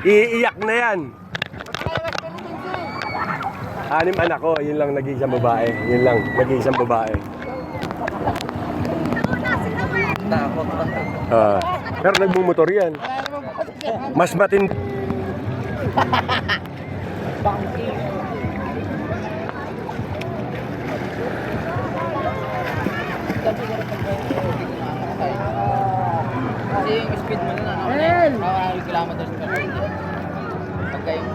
Iiyak na yan. 6 anak ko, yun lang nag-iisang babae. Yun lang, nag-iisang babae. Pero nagmumotor yan. Mas matin. Kasi yung speed mo na kilometers per hour. Pagka yung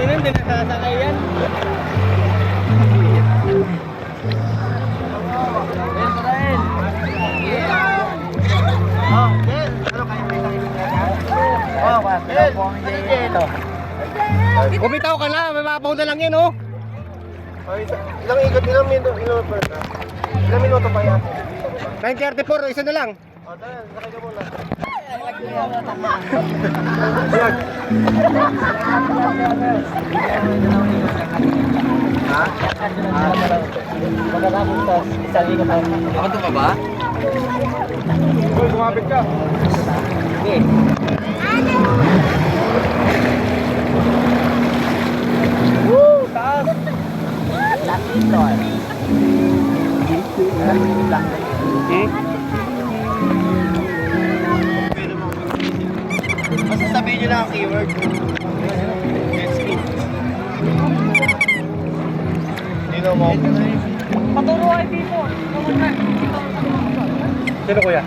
hindi nasasakay yan. Kumitaw ka na, mababaw na lang yan, oh. Ilang ikot, ilang minuto pa yan? 9:34, isa na lang. O, tara, sakay ka muna. Ha? Pagkatapos to, isang ikot pa. Ako ito pa ba? Uy, kumapit ka. Sige. Woo! Taas! Lucky door. Basta sabihin nyo lang ang keyword. Jet ski. Dino mo. Paturo ay dito. Sino kuya?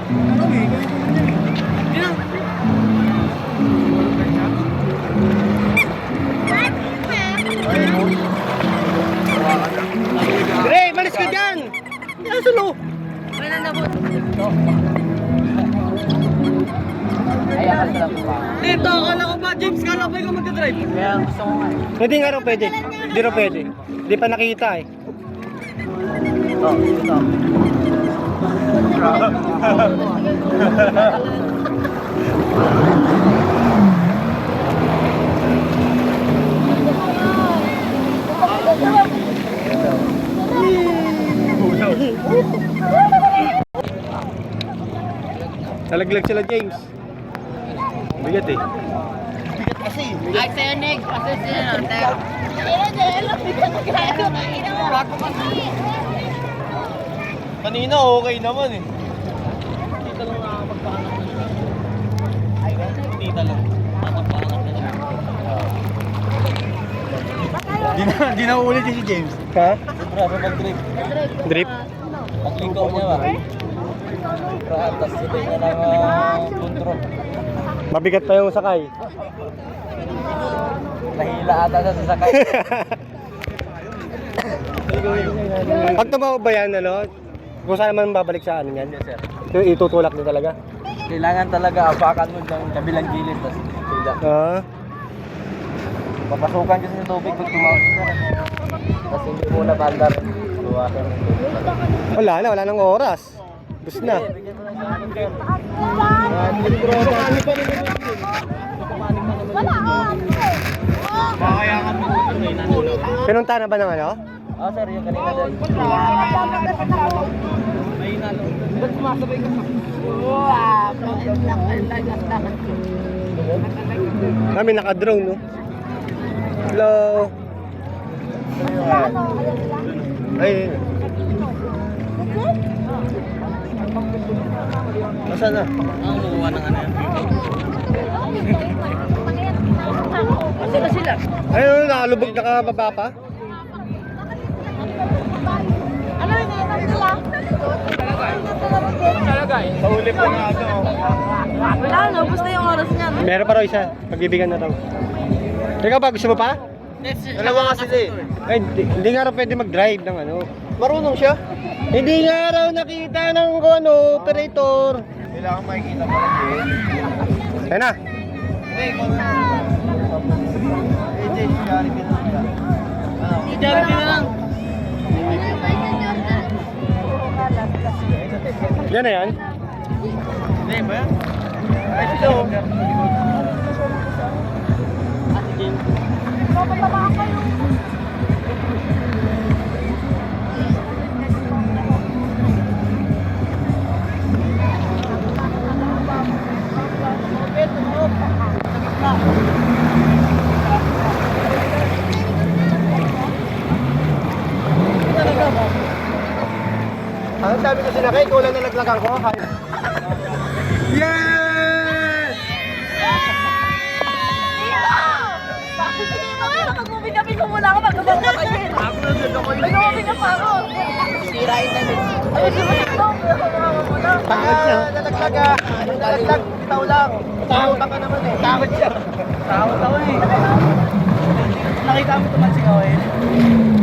Ray, malis ka dyan! Yan sulo! Ayan ka lang pa. Dito, akala ko ba, James, kala ko ikaw magdadrive? Kaya gusto ko nga. Pwede nga raw, pwede. Hindi raw pwede. Hindi pa nakita eh. Ito. Nalaglag sila, James. Bigat eh. Ay, sa'yo, Nick. Pasok sila natin. Kanina okay naman eh. Dito lang makakapagpahanap na lang. Dito lang. Makakapagpahanap na lang. Di na ulit si James. Ha? Grabe mag-trip. Drip? Paglingkaw niya ba? Grabe, tapos ito na lang kontrol. Mabigat pa yung sakay. Nahila ata sa sasakay. Pag tumawa ba yan, ano? Kung saan naman babalik sa ano yan? Yes, sir. Itutulak din talaga. Kailangan talaga apakan mo ng kabilang gilid tapos tulak. Papasukan kasi sa tubig pag tumawag ka. Tapos hindi muna bandar. Luwasan ng tubig. Wala nang oras. Bus na. Bigyan mo lang siya ng sir. Kakayakan mo ito eh, nanulaw. Pinunta na ba ng ano? Sir, yung kanina dyan. May nalo. Ba't sumasabay ka pa? Kami naka-drone, no? Hello. Ay. Nasaan na? Ang umuha ng ano yan. Sila sila. Ayun, nakalubog na kababa pa. Ano yun? Pauli pa nga ito. Wala, naubos na yung oras niya. Meron pa raw isa. Pagbibigyan na raw. Ikaw ba? Gusto mo pa? Dalawa nga sila eh. Ay, hindi nga raw pwede mag-drive ng ano. Marunong siya? Hindi nga raw nakita ng ano, operator. Kailangan makikita pa rin. Ayun na. Hindi, ikaw na. AJ, si Jollibee na sila. Ano? Jollibee na lang. Yan na yan. Hindi ba yan? Ay, sila. Ate Jane. Ang sabi ko sinakay, ikaw lang nalaglagan ko. Yes! Nakagumigapin ko muna ako magkabang ka kayo. Nagumigap pa ako. Sirain na din. Ay, sumalik daw. Takot siya. Nalaglag ah. Nalaglag, bitaw lang. Takot ka naman eh. Takot siya. Takot ako eh. Nakita mo tumansing ako eh.